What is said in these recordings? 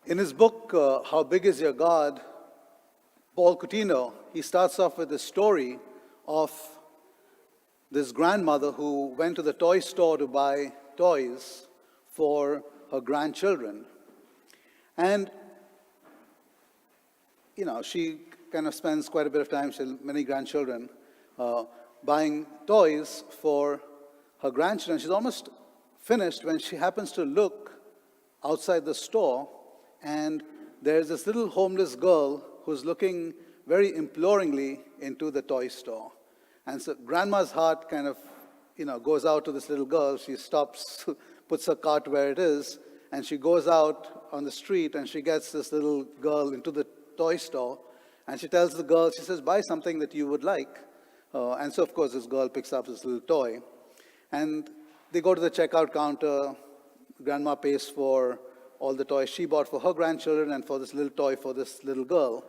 In his book, How Big Is Your God?, Paul Coutinho, he starts off with a story of this grandmother who went to the toy store to buy toys for her grandchildren. And, she kind of spends quite a bit of time, she has many grandchildren, buying toys for her grandchildren. She's almost finished when she happens to look outside the store, and there's this little homeless girl who's looking very imploringly into the toy store. And so grandma's heart kind of, goes out to this little girl. She stops, puts her cart where it is, and she goes out on the street, and she gets this little girl into the toy store, and she tells the girl, she says, buy something that you would like. And so, of course, this girl picks up this little toy. And they go to the checkout counter. Grandma pays for all the toys she bought for her grandchildren and for this little toy for this little girl.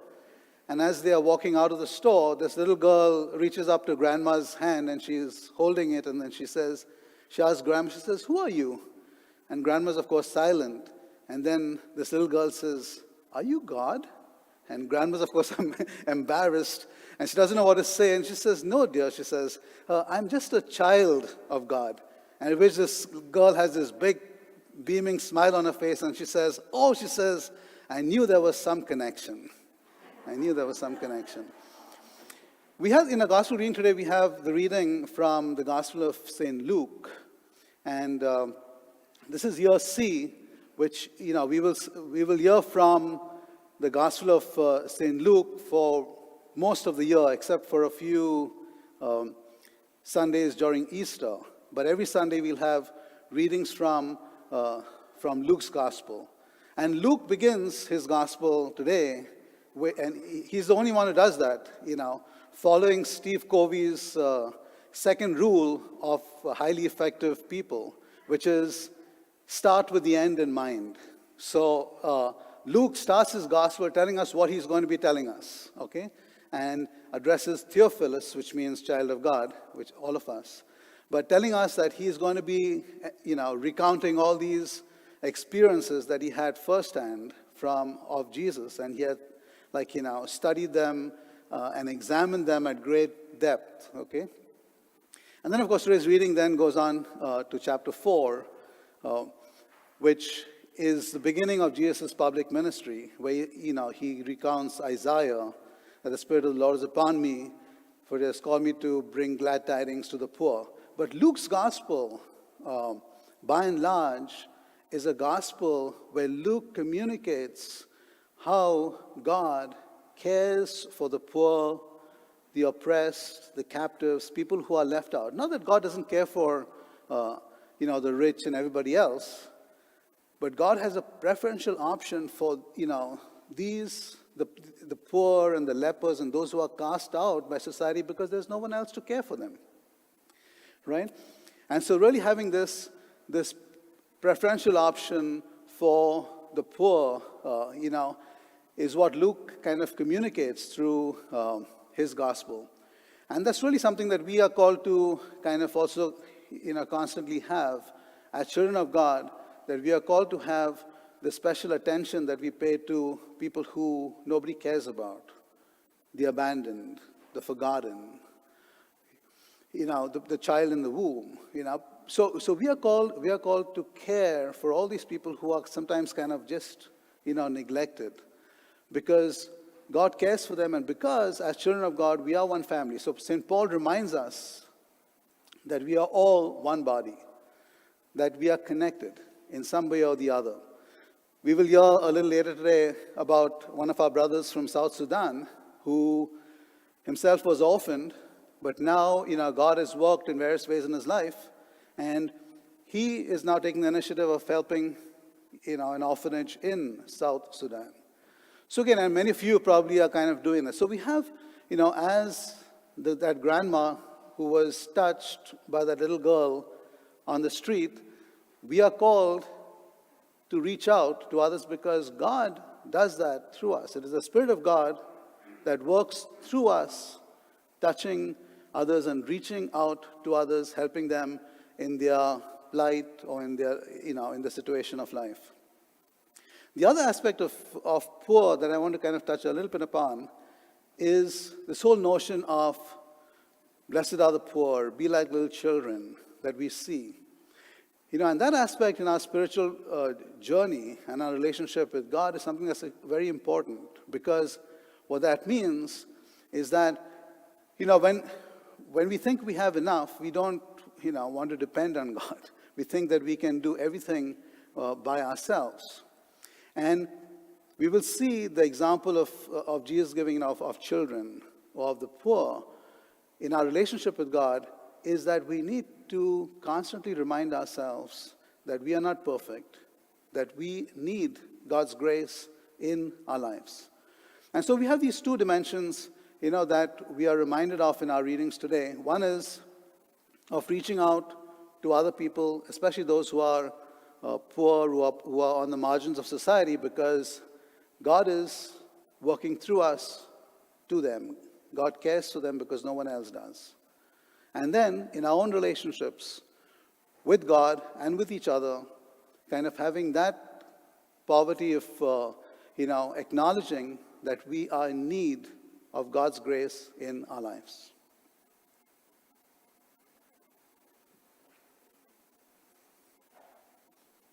And as they are walking out of the store, this little girl reaches up to Grandma's hand, and she's holding it, and then she asks Grandma, she says, who are you? And Grandma's, of course, silent. And then this little girl says, are you God? And Grandma's, of course, embarrassed, and she doesn't know what to say. And she says, no, dear, she says, I'm just a child of God. And at which this girl has this big, beaming smile on her face, and she says, I knew there was some connection. I knew there was some connection. We have, in our gospel reading today, we have the reading from the Gospel of St. Luke. And this is year C, which, we will hear from the Gospel of St. Luke for most of the year, except for a few Sundays during Easter. But every Sunday we'll have readings from Luke's Gospel. And Luke begins his Gospel today, and he's the only one who does that, following Steve Covey's second rule of highly effective people, which is start with the end in mind. So Luke starts his gospel telling us what he's going to be telling us, okay? And addresses Theophilus, which means child of God, which all of us, but telling us that he's going to be, recounting all these experiences that he had firsthand of Jesus, and he had, studied them and examined them at great depth, okay? And then, of course, today's reading then goes on to chapter 4, which is the beginning of Jesus' public ministry, where, he recounts Isaiah, that the Spirit of the Lord is upon me, for he has called me to bring glad tidings to the poor. But Luke's gospel, by and large, is a gospel where Luke communicates how God cares for the poor, the oppressed, the captives, people who are left out. Not that God doesn't care for, the rich and everybody else, but God has a preferential option for, the poor and the lepers and those who are cast out by society because there's no one else to care for them, right? And so really having this preferential option for the poor, is what Luke kind of communicates through his gospel. And that's really something that we are called to kind of also, constantly have as children of God, that we are called to have the special attention that we pay to people who nobody cares about, the abandoned, the forgotten, the child in the womb, So we are called to care for all these people who are sometimes kind of just, neglected, because God cares for them, and because as children of God, we are one family. So St. Paul reminds us that we are all one body, that we are connected in some way or the other. We will hear a little later today about one of our brothers from South Sudan who himself was orphaned, but now, God has worked in various ways in his life, and he is now taking the initiative of helping, an orphanage in South Sudan. So again, and many of you probably are kind of doing this. So we have, as that grandma who was touched by that little girl on the street, we are called to reach out to others because God does that through us. It is the Spirit of God that works through us, touching others and reaching out to others, helping them in their plight or in their, in the situation of life. The other aspect of poor that I want to kind of touch a little bit upon is this whole notion of blessed are the poor, be like little children that we see. And that aspect in our spiritual journey and our relationship with God is something that's very important, because what that means is that, when we think we have enough, we don't, want to depend on God. We think that we can do everything by ourselves. And we will see the example of Jesus giving of children or of the poor in our relationship with God is that we need to constantly remind ourselves that we are not perfect, that we need God's grace in our lives. And so we have these two dimensions, that we are reminded of in our readings today. One is of reaching out to other people, especially those who are poor, who are on the margins of society, because God is working through us to them. God cares for them because no one else does. And then in our own relationships with God and with each other, kind of having that poverty of, acknowledging that we are in need of God's grace in our lives.